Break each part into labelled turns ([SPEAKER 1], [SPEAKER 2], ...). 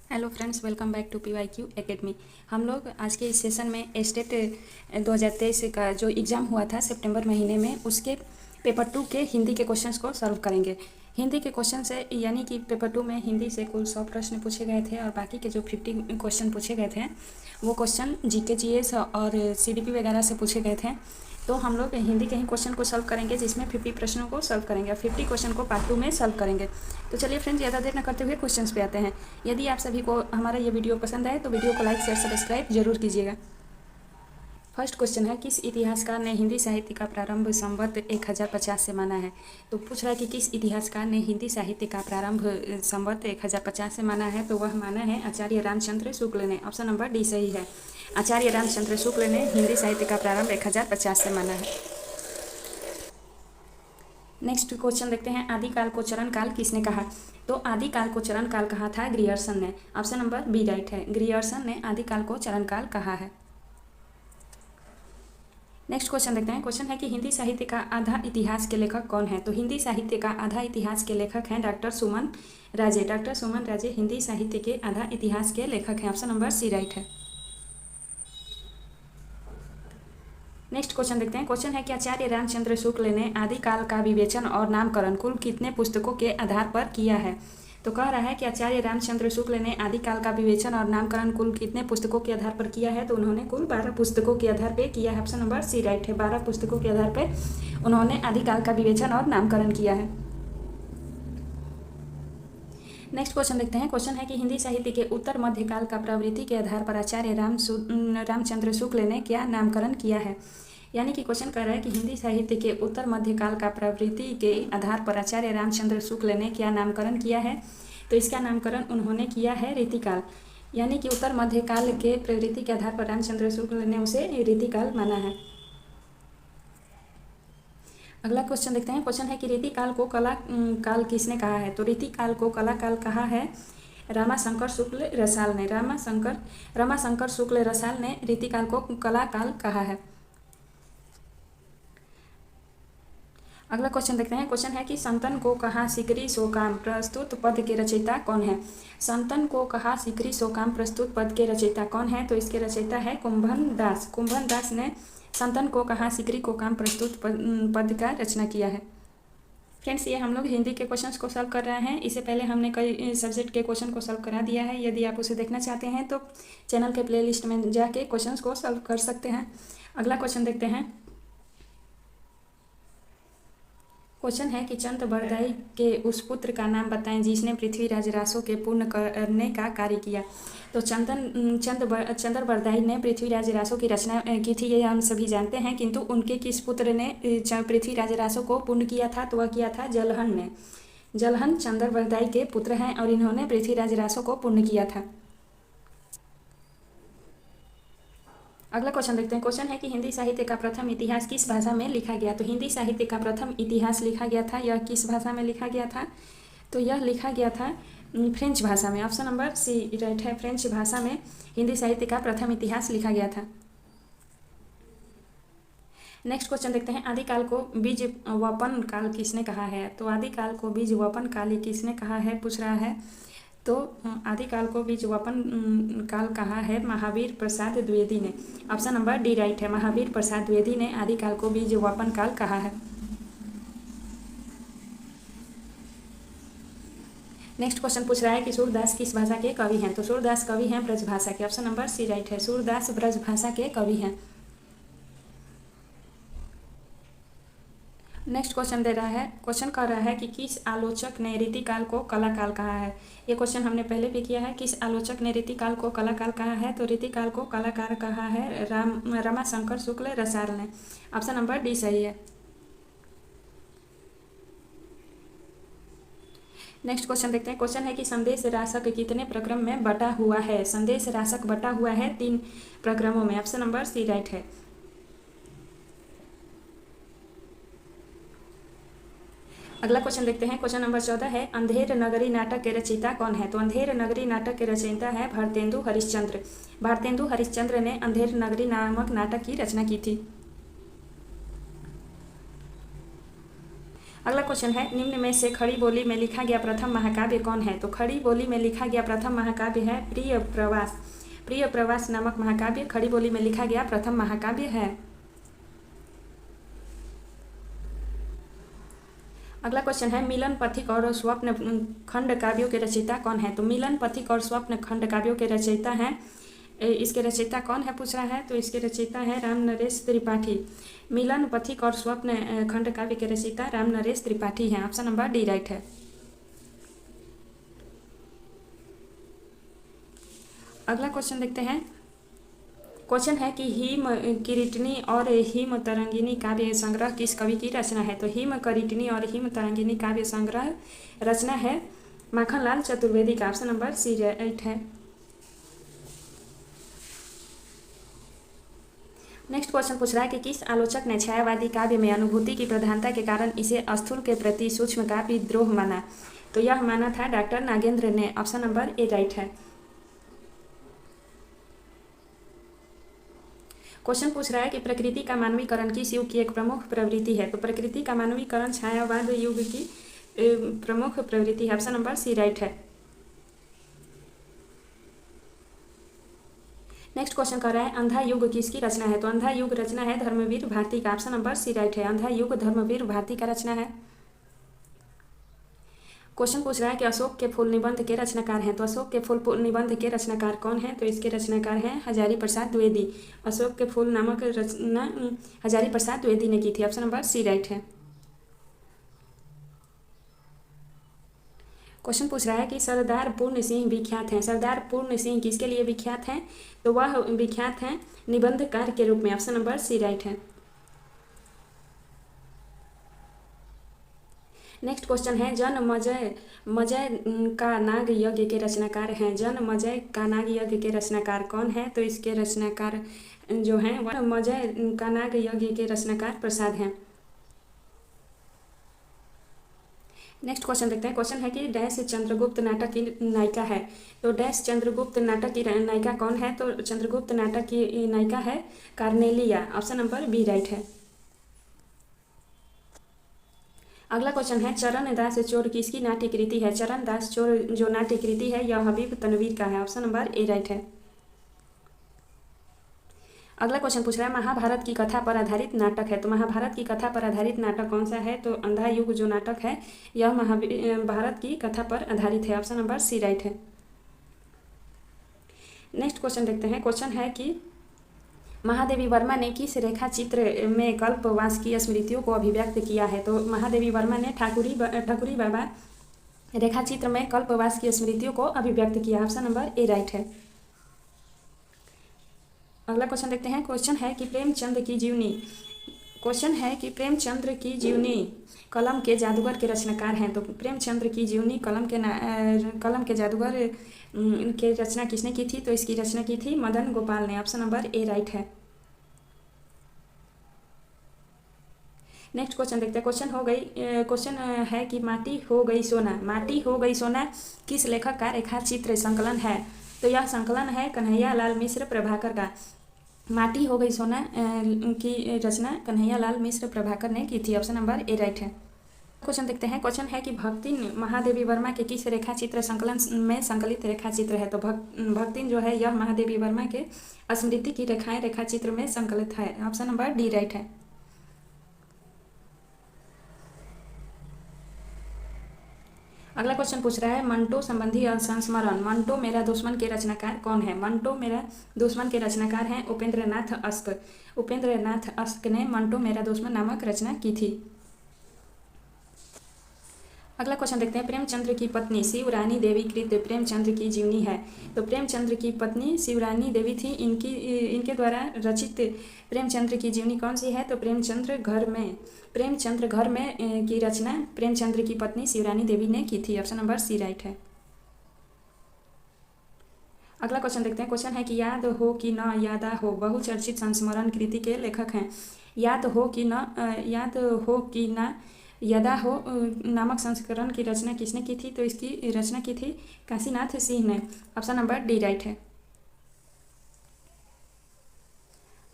[SPEAKER 1] Hello friends, welcome back to PYQ academy. हम लोग आज के इस सेशन में स्टेट 2023 का जो एग्ज़ाम हुआ था सितंबर महीने में, उसके पेपर 2 के हिंदी के क्वेश्चंस को सॉल्व करेंगे। हिंदी के क्वेश्चन से यानी कि पेपर 2 में हिंदी से कुल 100 प्रश्न पूछे गए थे और बाकी के जो 50 क्वेश्चन पूछे गए थे वो क्वेश्चन GK GS और CDP वगैरह से पूछे गए थे। तो हम लोग हिंदी के ही क्वेश्चन को सॉल्व करेंगे, जिसमें 50 प्रश्नों को सॉल्व करेंगे और 50 क्वेश्चन को पार्ट 2 में सॉल्व करेंगे। तो चलिए फ्रेंड्स, ज़्यादा देर न करते हुए क्वेश्चंस पे आते हैं। यदि आप सभी को हमारा ये वीडियो पसंद आए तो वीडियो को लाइक शेयर सब्सक्राइब जरूर कीजिएगा। फर्स्ट क्वेश्चन है, किस इतिहासकार ने हिंदी साहित्य का प्रारंभ संवत 1050 से माना है? तो पूछ रहा है कि किस इतिहासकार ने हिंदी साहित्य का प्रारंभ संवत 1050 से माना है? तो वह माना है आचार्य रामचंद्र शुक्ल ने। ऑप्शन नंबर डी सही है। आचार्य रामचंद्र शुक्ल ने हिंदी साहित्य का प्रारंभ 1050 से माना है। नेक्स्ट क्वेश्चन देखते हैं, आदिकाल को चरण काल किसने कहा? तो आदिकाल को चरण काल कहा था ग्रियर्सन ने। ऑप्शन नंबर बी राइट है। ग्रियर्सन ने आदिकाल को चरण काल कहा है। नेक्स्ट क्वेश्चन देखते हैं। क्वेश्चन है कि हिंदी साहित्य का आधा इतिहास के लेखक कौन है? तो हिंदी साहित्य का आधा इतिहास के लेखक हैं डॉक्टर सुमन राजे। डॉक्टर सुमन राजे हिंदी साहित्य के आधा इतिहास के लेखक हैं। ऑप्शन नंबर सी राइट है। नेक्स्ट क्वेश्चन देखते हैं। क्वेश्चन है कि आचार्य रामचंद्र शुक्ल ने आदिकाल का विवेचन और नामकरण कुल कितने पुस्तकों के आधार पर किया है? तो कह रहा है कि आचार्य रामचंद्र शुक्ल ने आदिकाल का विवेचन और नामकरण कुल कितने पुस्तकों के आधार पर किया है? तो उन्होंने कुल 12 पुस्तकों के आधार पर किया है। ऑप्शन नंबर सी राइट है। 12 पुस्तकों के आधार पर उन्होंने आदिकाल का विवेचन और नामकरण किया है। नेक्स्ट क्वेश्चन देखते हैं। क्वेश्चन है कि हिंदी साहित्य के उत्तर मध्यकाल का प्रवृत्ति के आधार पर आचार्य रामचंद्र शुक्ल ने क्या नामकरण किया है? यानी कि क्वेश्चन कह रहा है कि हिंदी साहित्य के उत्तर मध्यकाल का प्रवृत्ति के आधार पर आचार्य रामचंद्र शुक्ल ने क्या नामकरण किया है? तो इसका नामकरण उन्होंने किया है रीतिकाल। यानी कि उत्तर मध्यकाल के प्रवृत्ति के आधार पर रामचंद्र शुक्ल ने उसे रीतिकाल माना है। अगला क्वेश्चन देखते हैं। क्वेश्चन है कि रीतिकाल को कला काल किसने कहा है? तो रीतिकाल को कला काल कहा है रामाशंकर शुक्ल रसाल ने। रामाशंकर शुक्ल रसाल ने रीतिकाल को कला काल कहा है। अगला क्वेश्चन देखते हैं। क्वेश्चन है कि संतन को कहा सिकरी सोकाम प्रस्तुत पद के रचयिता कौन है? संतन को कहा सिकरी सोकाम प्रस्तुत पद के रचयिता कौन है? तो इसके रचयिता है कुंभन दास। कुंभन दास ने संतन को कहा सिकरी को काम प्रस्तुत पद का रचना किया है। फ्रेंड्स, ये हम लोग हिंदी के क्वेश्चंस को सॉल्व कर रहे हैं। इससे पहले हमने कई सब्जेक्ट के क्वेश्चन को सॉल्व करा दिया है। यदि आप उसे देखना चाहते हैं तो चैनल के प्लेलिस्ट में जाके क्वेश्चंस को सॉल्व कर सकते हैं। अगला क्वेश्चन देखते हैं। क्वेश्चन है कि चंद बरदाई के उस पुत्र का नाम बताएं जिसने पृथ्वीराज रासो के पूर्ण करने का कार्य किया। तो चंद्र बरदाई ने पृथ्वीराज रासो की रचना की थी, ये हम सभी जानते हैं। किंतु उनके किस पुत्र ने पृथ्वीराज रासो को पूर्ण किया था? तो वह किया था जलहन ने। जलहन चंद्र बरदाई के पुत्र हैं और इन्होंने पृथ्वीराज रासो को पूर्ण किया था। अगला क्वेश्चन देखते हैं। क्वेश्चन है कि हिंदी साहित्य का प्रथम इतिहास किस भाषा में लिखा गया? तो हिंदी साहित्य का प्रथम इतिहास लिखा गया था, यह किस भाषा में लिखा गया था? तो यह लिखा गया था फ्रेंच भाषा में। ऑप्शन नंबर सी राइट है। फ्रेंच भाषा में हिंदी साहित्य का प्रथम इतिहास लिखा गया था। नेक्स्ट क्वेश्चन देखते हैं। आदिकाल को बीज वपन काल किसने कहा है? तो आदिकाल को बीज वपन काल किसने कहा है पूछ रहा है। तो आदिकाल को बीज वपन काल कहा है महावीर प्रसाद द्विवेदी ने। ऑप्शन नंबर डी राइट है। महावीर प्रसाद द्विवेदी ने आदिकाल को बीज वपन काल कहा है। नेक्स्ट क्वेश्चन पूछ रहा है कि सूरदास किस भाषा के कवि हैं? तो सूरदास कवि हैं ब्रज भाषा के। ऑप्शन नंबर सी राइट है। सूरदास ब्रज भाषा के कवि हैं। नेक्स्ट क्वेश्चन दे रहा है। क्वेश्चन कह रहा है कि किस आलोचक ने रीतिकाल को कला काल कहा है? ये क्वेश्चन हमने पहले भी किया है। किस आलोचक ने रीतिकाल को कला काल कहा है? तो रीतिकाल को कलाकार कहा है रामाशंकर शुक्ल रसाल ने। ऑप्शन नंबर डी सही है। नेक्स्ट क्वेश्चन देखते हैं। क्वेश्चन है कि संदेश राशक कितने प्रक्रम में बटा हुआ है? संदेश राशक बटा हुआ है 3 प्रक्रमों में। ऑप्शन नंबर सी राइट है। अगला क्वेश्चन देखते हैं। क्वेश्चन नंबर 14 है, अंधेर नगरी नाटक के रचयिता कौन है? तो अंधेर नगरी नाटक के रचयिता है भारतेंदु हरिश्चंद्र। भारतेंदु हरिश्चंद्र ने अंधेर नगरी नामक नाटक की रचना की थी। अगला क्वेश्चन है, निम्न में से खड़ी बोली में लिखा गया प्रथम महाकाव्य कौन है? तो खड़ी बोली में लिखा गया प्रथम महाकाव्य है प्रिय प्रवास। प्रिय प्रवास नामक महाकाव्य खड़ी बोली में लिखा गया प्रथम महाकाव्य है। अगला क्वेश्चन है, मिलन पथिक और स्वप्न खंड काव्यों के रचयिता कौन है? तो मिलन पथिक और स्वप्न खंड काव्यों के रचयिता हैं, इसके रचयिता कौन है पूछ रहा है, तो इसके रचयिता है राम नरेश त्रिपाठी। मिलन पथिक और स्वप्न खंड काव्य के रचयिता राम नरेश त्रिपाठी हैं। ऑप्शन नंबर डी राइट है। अगला क्वेश्चन देखते हैं। क्वेश्चन है कि हिम किरीटनी और हिम तरंगिनी काव्य संग्रह किस कवि की रचना है? तो हिम किरीटनी और हिम तरंगिनी काव्य संग्रह रचना है माखनलाल चतुर्वेदी का। ऑप्शन नंबर सी राइट है। नेक्स्ट क्वेश्चन पूछ रहा है कि किस आलोचक ने छायावादी काव्य में अनुभूति की प्रधानता के कारण इसे स्थूल के प्रति सूक्ष्म का विद्रोह माना? तो यह माना था डॉक्टर नागेंद्र ने। ऑप्शन नंबर ए राइट है। क्वेश्चन पूछ रहा है कि प्रकृति का मानवीकरण किस युग की एक प्रमुख प्रवृत्ति है? तो प्रकृति का मानवीकरण छायावाद युग की प्रमुख प्रवृत्ति है। ऑप्शन नंबर सी राइट है। नेक्स्ट क्वेश्चन कर रहा है, अंधा युग किसकी रचना है? तो अंधा युग रचना है धर्मवीर भारती का। ऑप्शन नंबर सी राइट है। अंधा युग धर्मवीर भारती का रचना है। क्वेश्चन पूछ रहा है कि अशोक के फूल निबंध के रचनाकार हैं। तो अशोक के फूल निबंध के रचनाकार कौन है? तो इसके रचनाकार हैं हजारी प्रसाद द्विवेदी। अशोक के फूल नामक रचना हजारी प्रसाद द्विवेदी ने की थी। ऑप्शन नंबर सी राइट है। क्वेश्चन पूछ रहा है कि सरदार पूर्ण सिंह विख्यात हैं। सरदार पूर्ण सिंह किसके लिए विख्यात हैं? तो वह विख्यात हैं निबंधकार के रूप में। ऑप्शन नंबर सी राइट है। नेक्स्ट क्वेश्चन है, जन मजय का नाग यज्ञ के रचनाकार हैं। जन मजय का नाग यज्ञ के रचनाकार कौन है? तो इसके रचनाकार जो हैं वह मजय का नाग यज्ञ के रचनाकार प्रसाद हैं। नेक्स्ट क्वेश्चन देखते हैं। क्वेश्चन है कि डैश चंद्रगुप्त नाटक की नायिका है। तो डैश चंद्रगुप्त नाटक की नायिका कौन है? तो चंद्रगुप्त नाटक की नायिका है Cornelia. Option number B right है। अगला क्वेश्चन है, चरण दास चोर किसकी नाट्य कृति है? चरण दास चोर जो नाट्य कृति है यह हबीब तनवीर का है। ऑप्शन नंबर ए राइट है। अगला क्वेश्चन पूछ रहा है, महाभारत की कथा पर आधारित नाटक है। तो महाभारत की कथा पर आधारित नाटक कौन सा है? तो अंधा युग जो नाटक है यह महाभारत की कथा पर आधारित है। ऑप्शन नंबर सी राइट है। नेक्स्ट क्वेश्चन देखते हैं। क्वेश्चन है कि महादेवी वर्मा ने किस रेखा चित्र में कल्पवास की स्मृतियों को अभिव्यक्त किया है? तो महादेवी वर्मा ने ठाकुरी बाबा रेखा चित्र में कल्पवास की स्मृतियों को अभिव्यक्त किया। ऑप्शन नंबर ए राइट है। अगला क्वेश्चन देखते हैं। क्वेश्चन है कि प्रेमचंद की जीवनी कलम के जादूगर के रचनाकार हैं। तो प्रेमचंद्र की जीवनी कलम के जादूगर के रचना किसने की थी? तो इसकी रचना की थी मदन गोपाल ने। ऑप्शन नंबर ए राइट है। नेक्स्ट क्वेश्चन देखते हैं। क्वेश्चन है कि माटी हो गई सोना किस लेखक का रेखा चित्र संकलन है? तो यह संकलन है कन्हैया लाल मिश्र प्रभाकर का। माटी हो गई सोना की रचना कन्हैया लाल मिश्र प्रभाकर ने की थी। ऑप्शन नंबर ए राइट है। क्वेश्चन देखते हैं। क्वेश्चन है कि भक्तिन महादेवी वर्मा के किस रेखा चित्र संकलन में संकलित रेखा चित्र है? तो भक्तिन जो है यह महादेवी वर्मा के स्मृति की रेखा चित्र में संकलित है। ऑप्शन नंबर डी राइट है। अगला क्वेश्चन पूछ रहा है, मंटो संबंधी संस्मरण मंटो मेरा दुश्मन के रचनाकार कौन है? मंटो मेरा दुश्मन के रचनाकार हैं उपेंद्र नाथ अस्क ने मंटो मेरा दुश्मन नामक रचना की थी। अगला क्वेश्चन देखते हैं। प्रेमचंद्र की पत्नी शिवरानी देवी कृत प्रेमचंद्र की जीवनी है। तो प्रेमचंद्र की पत्नी शिवरानी देवी थी। इनके द्वारा रचित प्रेमचंद्र की जीवनी कौन सी है? तो प्रेमचंद्र घर में की रचना प्रेमचंद्र की पत्नी शिवरानी देवी ने की थी। ऑप्शन नंबर सी राइट है। अगला क्वेश्चन देखते हैं। क्वेश्चन है कि याद हो कि न यादा हो बहुचर्चित संस्मरण कृति के लेखक हैं। याद हो कि न यदा हो नामक संस्करण की रचना किसने की थी? तो इसकी रचना की थी काशीनाथ सिंह ने। ऑप्शन नंबर डी राइट है।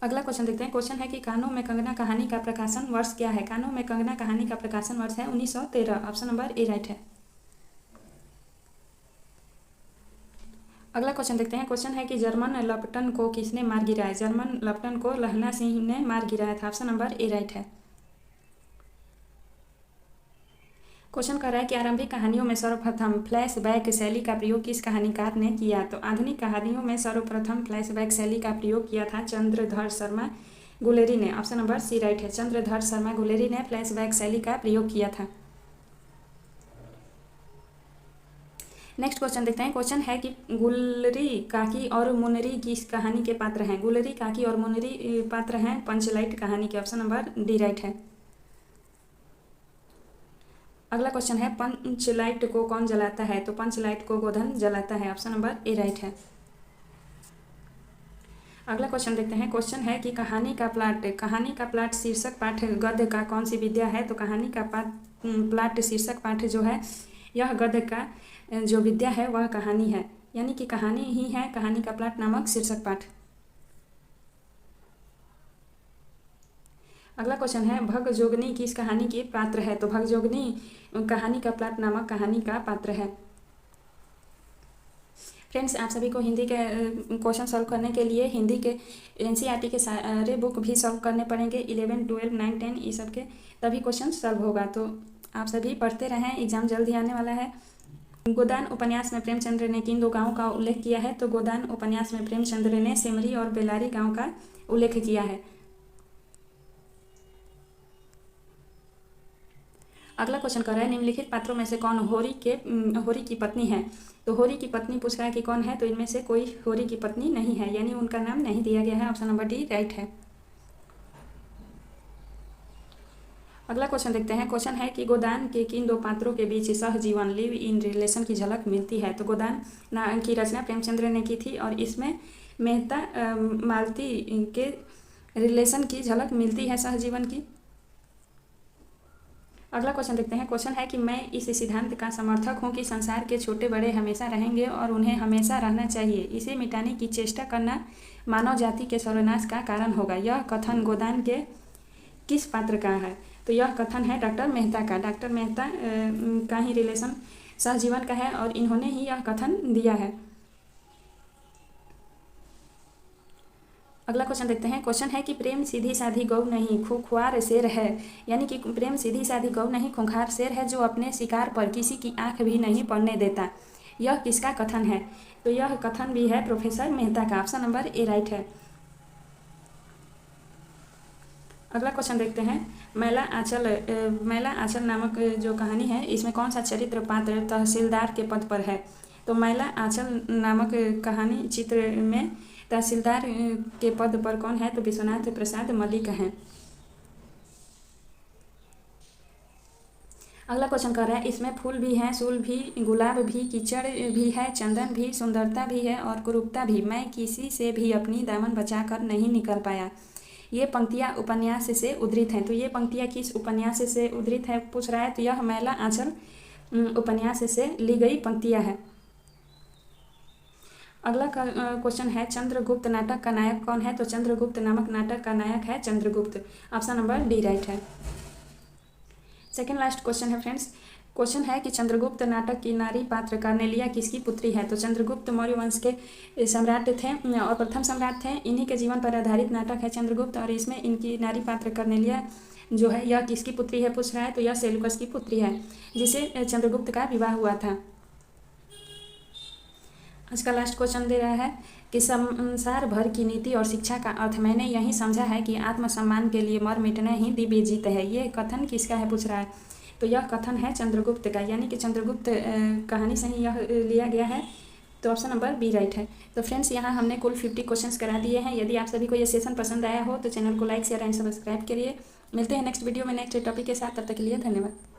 [SPEAKER 1] अगला क्वेश्चन देखते हैं। क्वेश्चन है कि कानों में कंगना कहानी का प्रकाशन वर्ष क्या है। कानों में कंगना कहानी का प्रकाशन वर्ष है 1913। ऑप्शन नंबर ए राइट है। अगला क्वेश्चन देखते हैं। क्वेश्चन है कि जर्मन लपटन को किसने मार गिराया। जर्मन लपटन को लहना सिंह ने मार गिराया था। ऑप्शन नंबर ए राइट है। क्वेश्चन कर रहा है कि आरंभिक कहानियों में सर्वप्रथम फ्लैशबैक शैली का प्रयोग किस कहानीकार ने किया। तो आधुनिक कहानियों में सर्वप्रथम फ्लैशबैक शैली का प्रयोग किया था चंद्रधर शर्मा गुलेरी ने। ऑप्शन नंबर सी राइट है। चंद्रधर शर्मा गुलेरी ने फ्लैशबैक शैली का प्रयोग किया था। नेक्स्ट क्वेश्चन देखते हैं। क्वेश्चन है कि गुलरी काकी और मुनरी किस कहानी के पात्र हैं। गुलरी काकी और मुनरी पात्र हैं पंचलाइट कहानी के। ऑप्शन नंबर डी राइट है। अगला क्वेश्चन है पंचलाइट को कौन जलाता है। तो पंचलाइट को गोधन जलाता है। ऑप्शन नंबर ए राइट है। अगला क्वेश्चन देखते हैं। क्वेश्चन है कि कहानी का प्लाट शीर्षक पाठ गद्य का कौन सी विद्या है। तो कहानी का प्लाट शीर्षक पाठ जो है यह गद्य का जो विद्या है वह कहानी है, यानी कि कहानी ही है कहानी का प्लाट नामक शीर्षक पाठ। अगला क्वेश्चन है भगजोगनी किस कहानी की पात्र है। तो भगजोगनी कहानी का प्लाट नामक कहानी का पात्र है। फ्रेंड्स, आप सभी को हिंदी के क्वेश्चन सॉल्व करने के लिए हिंदी के एनसीईआरटी के सारे बुक भी सॉल्व करने पड़ेंगे। 11, 12, 9, 10 ये सब के तभी क्वेश्चन सॉल्व होगा। तो आप सभी पढ़ते रहें, एग्जाम जल्दी आने वाला है। गोदान उपन्यास में प्रेमचंद्र ने किन दो गांवों का उल्लेख किया है। तो गोदान उपन्यास में प्रेमचंद्र ने सेमरी और बेलारी गांव का उल्लेख किया है। अगला क्वेश्चन कर रहा है निम्नलिखित पात्रों में से कौन होरी की पत्नी है। तो होरी की पत्नी पूछ रहा है कि कौन है। तो इनमें से कोई होरी की पत्नी नहीं है, यानी उनका नाम नहीं दिया गया है। ऑप्शन नंबर डी राइट है। अगला क्वेश्चन देखते हैं। क्वेश्चन है कि गोदान के किन दो पात्रों के बीच सहजीवन लिव इन रिलेशन की झलक मिलती है। तो गोदान की रचना प्रेमचंद्र ने की थी और इसमें मेहता मालती के रिलेशन की झलक मिलती है सहजीवन की। अगला क्वेश्चन देखते हैं। क्वेश्चन है कि मैं इस सिद्धांत का समर्थक हूँ कि संसार के छोटे बड़े हमेशा रहेंगे और उन्हें हमेशा रहना चाहिए। इसे मिटाने की चेष्टा करना मानव जाति के सर्वनाश का कारण होगा। यह कथन गोदान के किस पात्र का है। तो यह कथन है डॉक्टर मेहता का। डॉक्टर मेहता का ही रिलेशन सहजीवन का है और इन्होंने ही यह कथन दिया है। अगला क्वेश्चन देखते हैं। क्वेश्चन है कि प्रेम सीधी साधी गौ नहीं खूंखार शेर है, यानी कि प्रेम सीधी साधी गौ नहीं खूंखार शेर है जो अपने शिकार पर किसी की आंख भी नहीं पड़ने देता। यह किसका कथन है। तो यह कथन भी है प्रोफेसर मेहता का। ऑप्शन नंबर ए राइट है। अगला क्वेश्चन देखते हैं। मैला आंचल नामक जो कहानी है इसमें कौन सा चरित्र पात्र तहसीलदार के पद पर है। तो मैला आंचल नामक कहानी चित्र में तहसीलदार के पद पर कौन है। तो विश्वनाथ प्रसाद मलिक हैं। अगला क्वेश्चन कर रहा है इसमें फूल भी हैं, सूल भी, गुलाब भी, कीचड़ भी है, चंदन भी, सुंदरता भी है और कुरूपता भी, मैं किसी से भी अपनी दामन बचाकर नहीं निकल पाया। ये पंक्तियाँ उपन्यास से उद्धृत हैं। तो ये पंक्तियाँ किस उपन्यास से उद्धृत है पूछ रहा है। तो यह मैला आंचल उपन्यास से ली गई पंक्तियाँ हैं। अगला क्वेश्चन है चंद्रगुप्त नाटक का नायक कौन है। तो चंद्रगुप्त नामक नाटक का नायक है Chandragupta. Option number D right है। सेकेंड लास्ट क्वेश्चन है फ्रेंड्स। क्वेश्चन है कि चंद्रगुप्त नाटक की नारी पात्र कार्नेलिया किसकी पुत्री है। तो चंद्रगुप्त मौर्य वंश के सम्राट थे और प्रथम सम्राट थे। इन्हीं के जीवन पर आधारित नाटक है चंद्रगुप्त और इसमें इनकी नारी पात्र कार्नेलिया जो है यह किसकी पुत्री है पूछ रहा है। तो यह सेल्यूकस की पुत्री है जिसे चंद्रगुप्त का विवाह हुआ था। आज का लास्ट क्वेश्चन दे रहा है कि संसार भर की नीति और शिक्षा का अर्थ मैंने यही समझा है कि आत्मसम्मान के लिए मर मिटना ही दिव्य जीत है। ये कथन किसका है पूछ रहा है। तो यह कथन है चंद्रगुप्त का, यानी कि चंद्रगुप्त कहानी से ही यह लिया गया है। तो ऑप्शन नंबर बी राइट है। तो फ्रेंड्स, यहाँ हमने कुल 50 क्वेश्चंस करा दिए हैं। यदि आप सभी को ये सेशन पसंद आया हो तो चैनल को लाइक शेयर एंड सब्सक्राइब करिए। मिलते हैं नेक्स्ट वीडियो में नेक्स्ट टॉपिक के साथ। तब तक के लिए धन्यवाद।